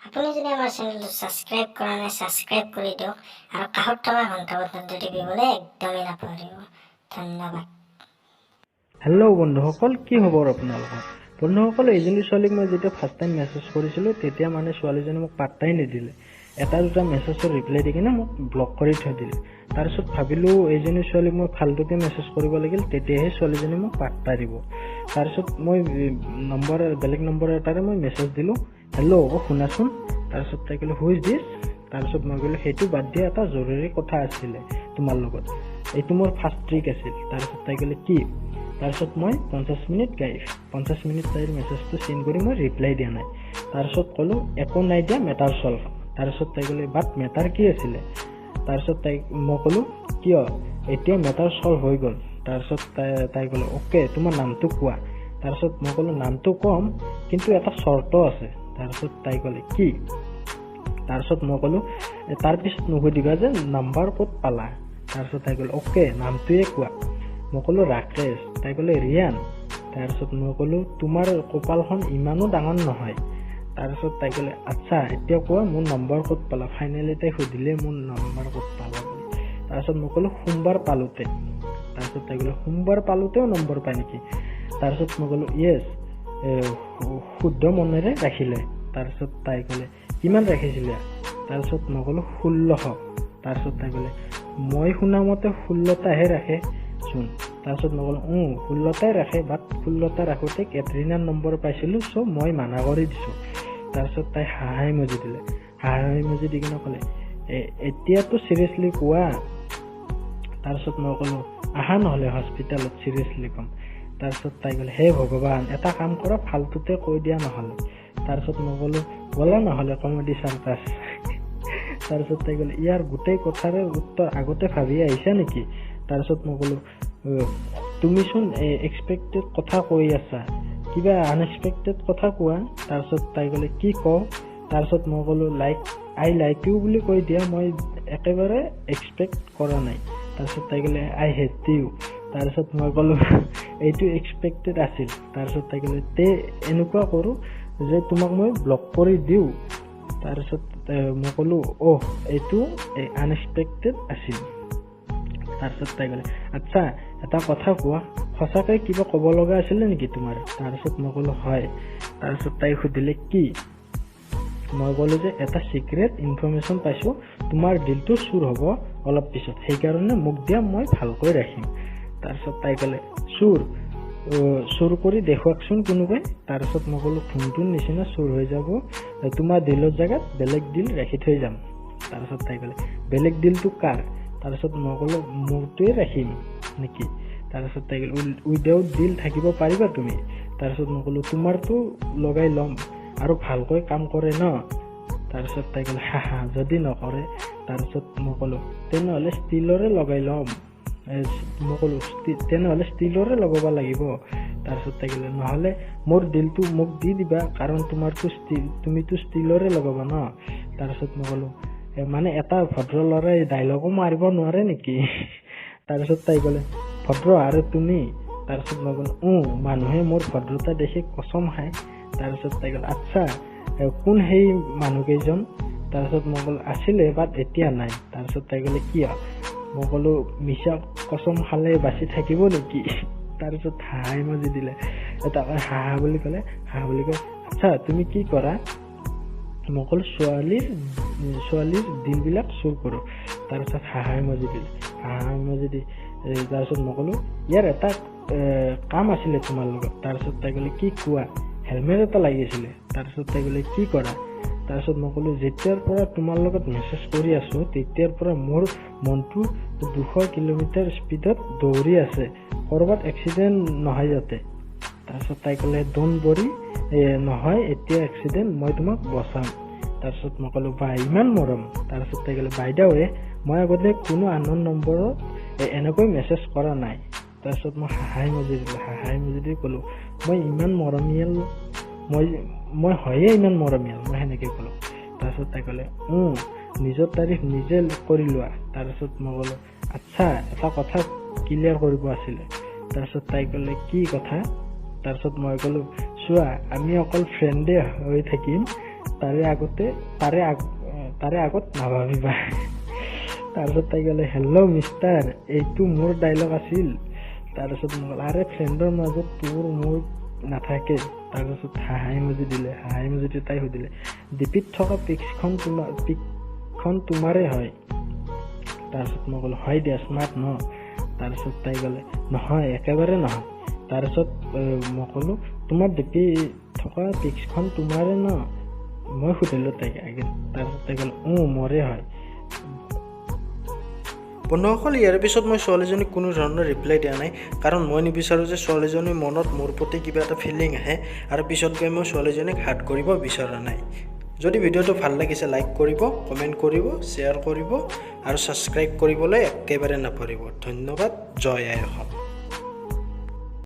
আপুনি যদি আমাৰ চেনেলটো ছাবস্ক্ৰাইব কৰা নাই ছাবস্ক্ৰাইব কৰি দিয়ক আৰু কাষত থকা ঘণ্টা বটনটো টিপিবলৈ একদমেই নাপাহৰিব। ধন্যবাদ। হেল্ল' বন্ধুসকল, কি খবৰ আপোনালোকৰ? বন্ধুসকল, এইজনী ছোৱালীক মই যেতিয়া ফাৰ্ষ্ট টাইম মেছেজ কৰিছিলোঁ তেতিয়া মানে ছোৱালীজনী মোক পাত্তাই নিদিলে। এটা দুটা মেছেজৰ ৰিপ্লাই দি কিনে মোক ব্লক কৰি থৈ দিলে। তাৰপিছত ভাবিলোঁ এইজনী ছোৱালীক মই ফাল্টুকৈ মেছেজ কৰিব লাগিল, তেতিয়াহে ছোৱালীজনী মোক পাত্তা দিব। তাৰপিছত মই বেলেগ নম্বৰ এটাৰে মই মেছেজ দিলোঁ, হেল্ল' শুনাচোন। তাৰপিছত তাই ক'লে হু ইজ দিছ? তাৰপিছত মই ক'লোঁ সেইটো বাদ দিয়া, এটা জৰুৰী কথা আছিলে তোমাৰ লগত, এইটো মোৰ ফাৰ্ষ্ট ট্ৰিক আছিল। তাৰপিছত তাই ক'লে কি? তাৰপিছত মই 50 মিনিট গাইফ 50 মিনিট তাইৰ মেছেজটো চিন কৰি মই ৰিপ্লাই দিয়া নাই। তাৰপিছত ক'লোঁ একো নাই দিয়া, মেটাৰ চল্ভ। তাৰপিছত তাই ক'লে বাট মেটাৰ কি আছিলে? তাৰপিছত মই ক'লোঁ কিয়, এতিয়া মেটাৰ চল্ভ হৈ গ'ল। তাৰপিছত তাই ক'লে অ'কে, তোমাৰ নামটো কোৱা। তাৰপিছত মই ক'লোঁ নামটো ক'ম, কিন্তু এটা চৰ্ত আছে। তাৰপিছত তাই ক'লে কি? তাৰপিছত মই ক'লোঁ তাৰপিছত নুসুধিবা যে নাম্বাৰ ক'ত পালা। তাৰপিছত তাই ক'লে অ'কে, নামটোৱে কোৱা। মই ক'লোঁ ৰাকেশ। তাই ক'লে ৰিয়ান। তাৰপিছত মই ক'লোঁ তোমাৰ কপালখন ইমানো ডাঙৰ নহয়। তাৰপিছত তাই ক'লে আচ্ছা, এতিয়া কোৱা মোৰ নম্বৰ ক'ত পালা। ফাইনেলি তাই সুধিলে মোৰ নম্বৰ ক'ত পালা বুলি। তাৰপিছত মই ক'লোঁ সোমবাৰ পালোঁতে। তাৰপিছত তাই ক'লে সোমবাৰ পালোঁতেও নম্বৰ পায় নেকি? তাৰপিছত মই ক'লোঁ য়েছ, শুদ্ধ মনেৰে ৰাখিলে। তাৰপিছত তাই ক'লে কিমান ৰাখিছিলে? তাৰপিছত মই ক'লোঁ 1600। তাৰপিছত তাই ক'লে মই শুনামতে 16টাহে ৰাখে চোন। তাৰপিছত মই ক'লোঁ 16টাই ৰাখে, বাট 16টা ৰাখোঁতে কেটৰিনাৰ নম্বৰ পাইছিলোঁ, চ' মই মানা কৰি দিছোঁ। তাৰপিছত তাই হাঁহাই মজি দিলে। হাঁহাই মজি দি কিনে ক'লে এতিয়াতো চিৰিয়াছলি কোৱা। তাৰপিছত মই ক'লোঁ আহা নহ'লে হস্পিটেলত, চিৰিয়াছলি ক'ম। তাৰপিছত তাই ক'লে হে ভগৱান, এটা কাম কৰা, ফাল্টুতে কৈ দিয়া নহ'লে। তাৰপিছত মই ক'লোঁ ব'লা নহ'লে কমেডি চাৰ্কাছ। তাৰপিছত তাই ক'লে ইয়াৰ গোটেই কথাৰে উত্তৰ আগতে ভাবি আহিছা নেকি? তাৰপিছত মই ক'লোঁ তুমিচোন এক্সপেক্টেড কথা কৈ আছা, কিবা আনএক্সপেক্টেড কথা কোৱা। তাৰপিছত তাই ক'লে কি কওঁ? তাৰপিছত মই ক'লোঁ আই লাইক ইউ বুলি কৈ দিয়া, মই একেবাৰে এক্সপেক্ট কৰা নাই। তাৰপিছত তাই ক'লে আই হেট ইউ। তাৰপিছত মই ক'লোঁ এইটো এক্সপেক্টেড আছিল। তাৰপিছত তাই ক'লে এনেকুৱা কৰোঁ যে তোমাক মই ব্লক কৰি দিওঁ। তাৰপিছত মই ক'লোঁ এইটো আনএক্সপেক্টেড আছিল। তাৰপিছত তাই ক'লে আচ্ছা, এটা কথা কোৱা, সঁচাকৈ কিবা ক'ব লগা আছিলে নেকি তোমাৰ? তাৰপিছত মই ক'লোঁ হয়। তাৰপিছত তাই সুধিলে কি? মই ক'লোঁ যে এটা চিক্ৰেট ইনফৰ্মেশ্যন পাইছোঁ, তোমাৰ দিলটো চুৰ হ'ব অলপ পিছত, সেইকাৰণে মোক দিয়া, মই ভালকৈ ৰাখিম। তাৰপিছত তাই ক'লে চুৰ কৰি দেখুৱাকচোন কোনোবাই। তাৰপিছত মই ক'লোঁ ফোনটোৰ নিচিনা চুৰ হৈ যাব, তোমাৰ দিলৰ জেগাত বেলেগ দিল ৰাখি থৈ যাম। তাৰপিছত তাই ক'লে বেলেগ দিলটো কাৰ? তাৰপিছত মই ক'লোঁ মোৰটোৱে ৰাখিম নেকি? তাৰপিছত তাই ক'লে উইদাউট দিল থাকিব পাৰিবা তুমি? তাৰপিছত মই ক'লোঁ তোমাৰটো লগাই ল'ম, আৰু ভালকৈ কাম কৰে ন? তাৰপিছত তাই ক'লে হা যদি নকৰে? তাৰপিছত মই ক'লোঁ তেনেহ'লে ষ্টীলৰে লগাই ল'ম। মই ক'লোঁ তেনেহ'লে ষ্টীলৰে লগাব লাগিব। তাৰপিছত তাই ক'লে নহ'লে মোৰ দিলটো মোক দি দিবা, কাৰণ তুমিতো ষ্টীলৰে লগাবা ন? তাৰপিছত মই ক'লোঁ মানে এটা ভদ্ৰ ল'ৰাই ডাইলগো মাৰিব নোৱাৰে নেকি? তাৰপিছত তাই ক'লে ভদ্ৰ আৰু তুমি? তাৰপিছত মই ক'লোঁ মানুহে মোৰ ভদ্ৰতা দেখি কচম খায়। তাৰপিছত তাই ক'লে আচ্ছা, কোন সেই মানুহকেইজন? তাৰপিছত মই ক'লোঁ আছিলে, বাট এতিয়া নাই। তাৰপিছত তাই ক'লে কিয়? মই ক'লোঁ মিছা কচম খালে বাচি থাকিব নেকি? তাৰপিছত হাঁহাই মজি দিলে। এটা হাঁহা বুলি ক'লে আচ্ছা তুমি কি কৰা? মই ক'লোঁ ছোৱালীৰ দিলবিলাক চুৰ কৰোঁ। তাৰপিছত হাঁহাই মজি দিলে। তাৰপিছত মই ক'লোঁ ইয়াৰ এটা কাম আছিলে তোমাৰ লগত। তাৰপিছত তাই ক'লে কি কোৱা? হেলমেট এটা লাগিছিলে। তাৰপিছত তাই ক'লে কি কৰা? তাৰপিছত মই ক'লোঁ যেতিয়াৰ পৰা তোমাৰ লগত মেছেজ কৰি আছোঁ তেতিয়াৰ পৰা মোৰ মনটো 200 কিলোমিটাৰ স্পীডত দৌৰি আছে, ক'ৰবাত এক্সিডেণ্ট নহয় যাতে। তাৰপিছত তাই ক'লে ড'ন্ট ৱৰি, নহয় এতিয়া এক্সিডেণ্ট, মই তোমাক বচাম। তাৰপিছত মই ক'লোঁ বা ইমান মৰম। তাৰপিছত তাই ক'লে বাই দা ৱে, মই আগতে কোনো আননোন নম্বৰত এনেকৈ মেছেজ কৰা নাই। তাৰপিছত মই হাঁহাই মজি দি ক'লোঁ মই ইমান মৰমীয়াল, মই হয়ে ইমান মৰমীয়াল, মই সেনেকৈ ক'লোঁ। তাৰপিছত তাই ক'লে নিজৰ তাৰিফ নিজে কৰি লোৱা। তাৰপিছত মই ক'লোঁ আচ্ছা, এটা কথা ক্লিয়াৰ কৰিব আছিলে। তাৰপিছত তাই ক'লে কি কথা? তাৰপিছত মই ক'লোঁ চোৱা, আমি অকল ফ্ৰেণ্ডে হৈ থাকিম, তাৰে আগত নাভাবিবা। তাৰপিছত তাই ক'লে হেল্ল' মিষ্টাৰ, এইটো মোৰ ডাইলগ আছিল। তাৰপিছত মই ক'লো আৰে ফ্ৰেণ্ডৰ মাজত তোৰ মোৰ নাথাকে। তাৰপিছত হাঁহাই মুজি দিলে। হাঁহাই মুজিটো তাই সুধিলে ডিপিত থকা পিকখন তোমাৰে হয়? তাৰপিছত মই ক'লো হয় দিয়া, স্মাৰ্ট ন? তাৰপিছত তাই ক'লে নহয়, একেবাৰে নহয়। তাৰপিছত মই ক'লো তোমাৰ ডিপি থকা পিকখন তোমাৰে ন? মই সুধিলোঁ তাইক আগে। তাৰপিছত তাই ক'লে মোৰে হয়। বন্ধুসকল, ইয়াৰ পিছত মই ছোৱালীজনীক কোনো ধৰণৰ ৰিপ্লাই দিয়া নাই, কাৰণ মই নিবিচাৰোঁ যে ছোৱালীজনীৰ মনত মোৰ প্ৰতি কিবা এটা ফিলিং আহে আৰু পিছত গৈ মই ছোৱালীজনীক হাৰ্ট কৰিব বিচৰা নাই। যদি ভিডিঅ'টো ভাল লাগিছে লাইক কৰিব, কমেণ্ট কৰিব, শ্বেয়াৰ কৰিব আৰু ছাবস্ক্ৰাইব কৰিবলৈ একেবাৰে নাপাহৰিব। ধন্যবাদ। জয় আই অসম।